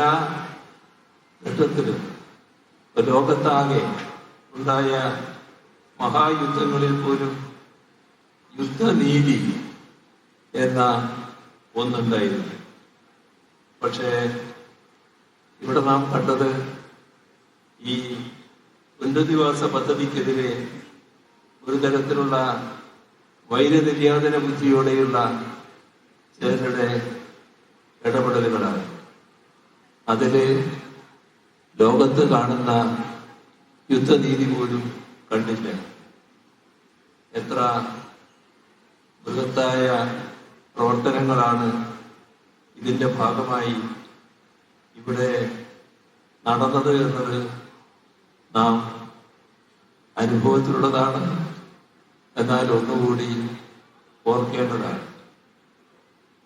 എല്ലാ ഘട്ടത്തിലും ലോകത്താകെ ഉണ്ടായ മഹായുദ്ധങ്ങളിൽ പോലും യുദ്ധനീതി എന്ന ഒന്നുണ്ടായിരുന്നു. പക്ഷേ ഇവിടെ നാം കണ്ടത് ഈ പുനരധിവാസ പദ്ധതിക്കെതിരെ ഒരു തരത്തിലുള്ള വൈരനിര്യാതന ബുദ്ധിയോടെയുള്ള ചിലരുടെ ഇടപെടലുകളാണ്. അതില് ലോകത്ത് കാണുന്ന യുദ്ധനീതി പോലും കണ്ടില്ല. എത്ര ബൃഹത്തായ പ്രവർത്തനങ്ങളാണ് ഇതിൻ്റെ ഭാഗമായി ഇവിടെ നടന്നത് എന്നത് നാം അനുഭവത്തിലുള്ളതാണ്. എന്നാൽ ഒന്നുകൂടി ഓർക്കേണ്ടതാണ്.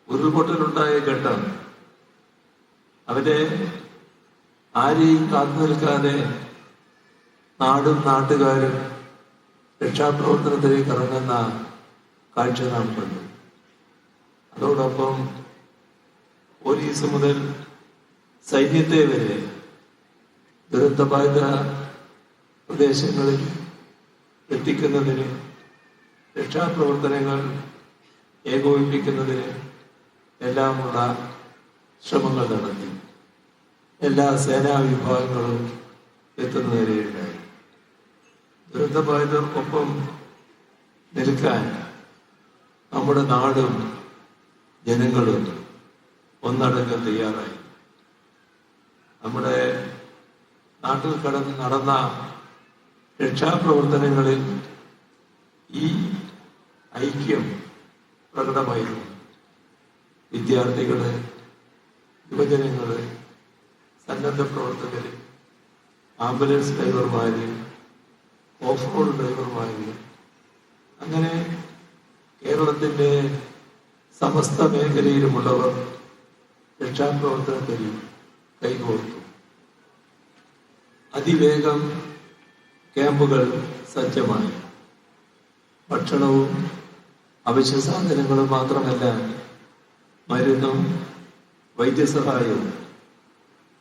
ഉരുൾപൊട്ടലുണ്ടായ ഘട്ടം അവരെ ആരെയും കാത്തു നിൽക്കാതെ നാടും നാട്ടുകാരും രക്ഷാപ്രവർത്തനത്തിലേക്ക് ഇറങ്ങുന്ന കാഴ്ച നാം കണ്ടു. അതോടൊപ്പം പോലീസ് മുതൽ സൈന്യത്തെ വരെ ദുരന്തബാധിത പ്രദേശങ്ങളിൽ എത്തിക്കുന്നതിന്, രക്ഷാപ്രവർത്തനങ്ങൾ ഏകോപിപ്പിക്കുന്നതിന് എല്ലാമുള്ള ശ്രമങ്ങൾ നടത്തി. എല്ലാ സേനാ വിഭാഗങ്ങളും എത്തുന്ന നിലയിലുണ്ടായി. ദുരന്തബാധിതർക്കൊപ്പം നിൽക്കാൻ നമ്മുടെ നാടും ജനങ്ങളും ഒന്നടങ്കം തയ്യാറായി. നമ്മുടെ നാട്ടിൽ നടന്ന രക്ഷാപ്രവർത്തനങ്ങളിൽ ഈ ഐക്യം പ്രകടമായിരുന്നു. വിദ്യാർത്ഥികള്, യുവജനങ്ങള്, സന്നദ്ധ പ്രവർത്തകര്, ആംബുലൻസ് ഡ്രൈവർമാര്, ഓഫ് റോഡ് ഡ്രൈവർമാര്, അങ്ങനെ കേരളത്തിന്റെ സമസ്ത മേഖലയിലുമുള്ളവർ രക്ഷാപ്രവർത്തനത്തിൽ കൈകോർത്തു. അതിവേഗം ക്യാമ്പുകൾ സജ്ജമായി. ഭക്ഷണവും അവശ്യ സാധനങ്ങളും മാത്രമല്ല, മരുന്നും വൈദ്യസഹായവും,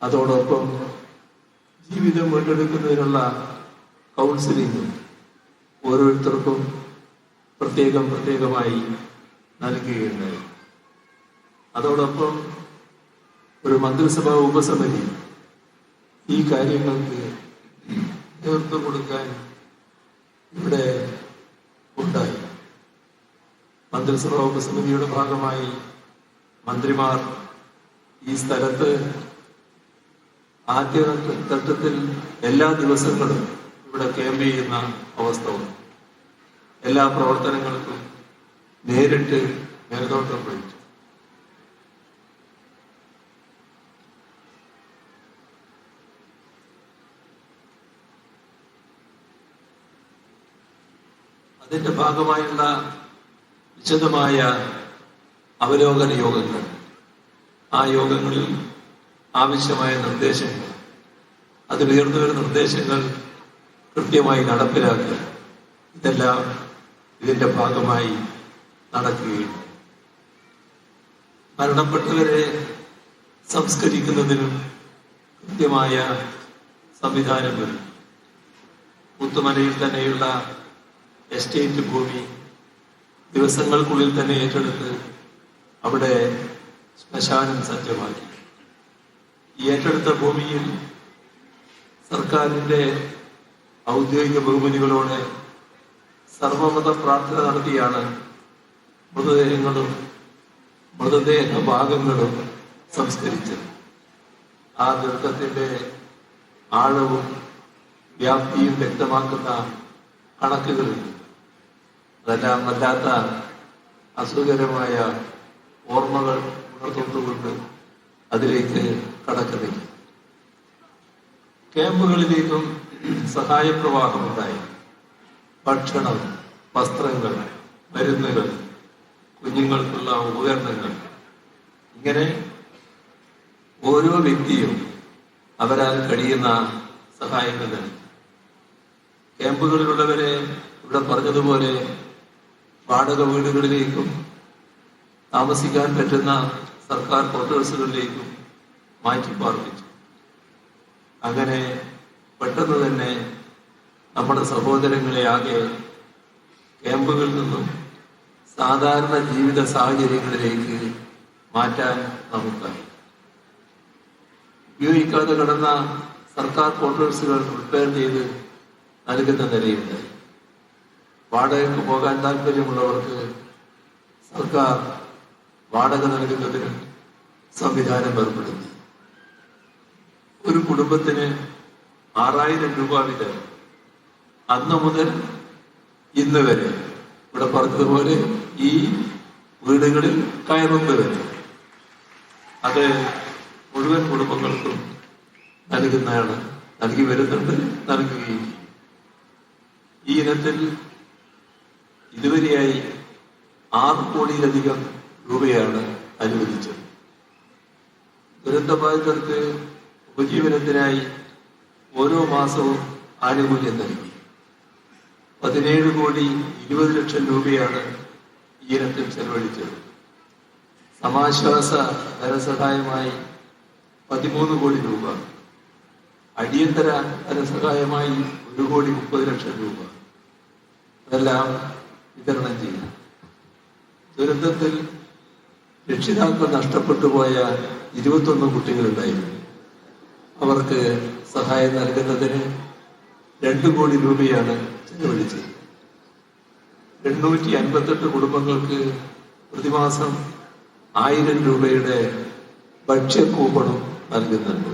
അതോടൊപ്പം ജീവിതം വീണ്ടെടുക്കുന്നതിനുള്ള കൗൺസിലിങ്ങും ഓരോരുത്തർക്കും പ്രത്യേകമായി നൽകുകയുണ്ടായി. അതോടൊപ്പം ഒരു മന്ത്രിസഭാ ഉപസമിതി ഈ കാര്യങ്ങൾക്ക് നേതൃത്വം കൊടുക്കാൻ ഇവിടെ ഉണ്ടായി. മന്ത്രിസഭാ ഉപസമിതിയുടെ ഭാഗമായി മന്ത്രിമാർ ഈ സ്ഥലത്ത് ആദ്യ ഘട്ടത്തിൽ എല്ലാ ദിവസങ്ങളും ഇവിടെ ക്യാമ്പ് ചെയ്യുന്ന അവസ്ഥ ഉണ്ട്. എല്ലാ പ്രവർത്തനങ്ങൾക്കും നേരിട്ട് മേൽനോട്ടം വഹിച്ചു. അതിന്റെ ഭാഗമായുള്ള വിശദമായ അവലോകന യോഗങ്ങൾ, ആ യോഗങ്ങളിൽ ആവശ്യമായ നിർദ്ദേശങ്ങൾ, അതിലുയർന്നു വരുന്ന നിർദ്ദേശങ്ങൾ കൃത്യമായി നടപ്പിലാക്കുക, ഇതെല്ലാം ഇതിന്റെ ഭാഗമായി നടക്കുകയും മരണപ്പെട്ടവരെ സംസ്കരിക്കുന്നതിനും കൃത്യമായ സംവിധാനങ്ങൾ, പുത്തുമലയിൽ തന്നെയുള്ള എസ്റ്റേറ്റ് ഭൂമി ദിവസങ്ങൾക്കുള്ളിൽ തന്നെ ഏറ്റെടുത്ത് അവിടെ ശ്മശാനം സജ്ജമാക്കി. ഈ ഏറ്റെടുത്ത ഭൂമിയിൽ സർക്കാരിന്റെ ഔദ്യോഗിക ബഹുമതികളോടെ സർവമത പ്രാർത്ഥന നടത്തിയാണ് മൃതദേഹങ്ങളും മൃതദേഹ ഭാഗങ്ങളും സംസ്കരിച്ചത്. ആ ദുരന്തത്തിന്റെ ആഴവും വ്യാപ്തിയും വ്യക്തമാക്കുന്ന കണക്കുകളിൽ അതെല്ലാം വല്ലാത്ത അസുഖകരമായ ഓർമ്മകൾ ഉണർത്തുകൊണ്ട് അതിലേക്ക് കടക്കുന്നില്ല. ക്യാമ്പുകളിലേക്കും സഹായപ്രവാഹമുണ്ടായി. ഭക്ഷണം, വസ്ത്രങ്ങൾ, മരുന്നുകൾ, കുഞ്ഞുങ്ങൾക്കുള്ള ഉപകരണങ്ങൾ, ഇങ്ങനെ ഓരോ വ്യക്തിയും അവരാൽ കഴിയുന്ന സഹായങ്ങൾ നൽകി. ക്യാമ്പുകളിലുള്ളവരെ ഇവിടെ പറഞ്ഞതുപോലെ വാടക വീടുകളിലേക്കും താമസിക്കാൻ പറ്റുന്ന സർക്കാർ ക്വാർട്ടേഴ്സുകളിലേക്കും മാറ്റിപ്പാർപ്പിച്ചു. അങ്ങനെ പെട്ടെന്ന് തന്നെ നമ്മുടെ സഹോദരങ്ങളെ ആകെ ക്യാമ്പുകളിൽ നിന്നും സാധാരണ ജീവിത സാഹചര്യങ്ങളിലേക്ക് മാറ്റാൻ നമുക്കായി. ഉപയോഗിക്കാതെ കിടന്ന സർക്കാർ ക്വാർട്ടേഴ്സുകൾ റിപ്പയർ ചെയ്ത് നൽകുന്ന നിലയുണ്ടായി. വാടകയ്ക്ക് പോകാൻ താല്പര്യമുള്ളവർക്ക് സർക്കാർ വാടക നൽകുന്നതിന് സംവിധാനം ഏർപ്പെടുത്തി. ഒരു കുടുംബത്തിന് 6000 രൂപ വീതം അന്ന് മുതൽ ഇന്ന് വരെ ഇവിടെ പറഞ്ഞതുപോലെ ഈ വീടുകളിൽ കയറുന്നത് വരെ അത് മുഴുവൻ കുടുംബങ്ങൾക്കും നൽകുന്നതാണ്, നൽകി വരുന്നുണ്ട്, നൽകുകയും. ഈ ഇനത്തിൽ ഇതുവരെയായി 6 കോടിയിലധികം രൂപയാണ് അനുവദിച്ചത്. ദുരന്തബാധിതർക്ക് ഉപജീവനത്തിനായി ഓരോ മാസവും ആനുകൂല്യം നൽകി. 17 കോടി 20 ലക്ഷം രൂപയാണ് ഈ ഇനത്തിൽ ചെലവഴിച്ചത്. സമാശ്വാസ ധനസഹായമായി 13 കോടി രൂപ, അടിയന്തര ധനസഹായമായി 1 കോടി 30 ലക്ഷം രൂപ അതെല്ലാം വിതരണം ചെയ്തു. ദുരന്തത്തിൽ രക്ഷിതാക്കൾ നഷ്ടപ്പെട്ടു പോയ 21 കുട്ടികളുണ്ടായിരുന്നു. അവർക്ക് സഹായം നൽകുന്നതിന് 2 കോടി രൂപയാണ് ചെലവഴിച്ചത്. 858 കുടുംബങ്ങൾക്ക് പ്രതിമാസം 1000 രൂപയുടെ ഭക്ഷ്യ കൂപ്പണും നൽകുന്നുണ്ട്.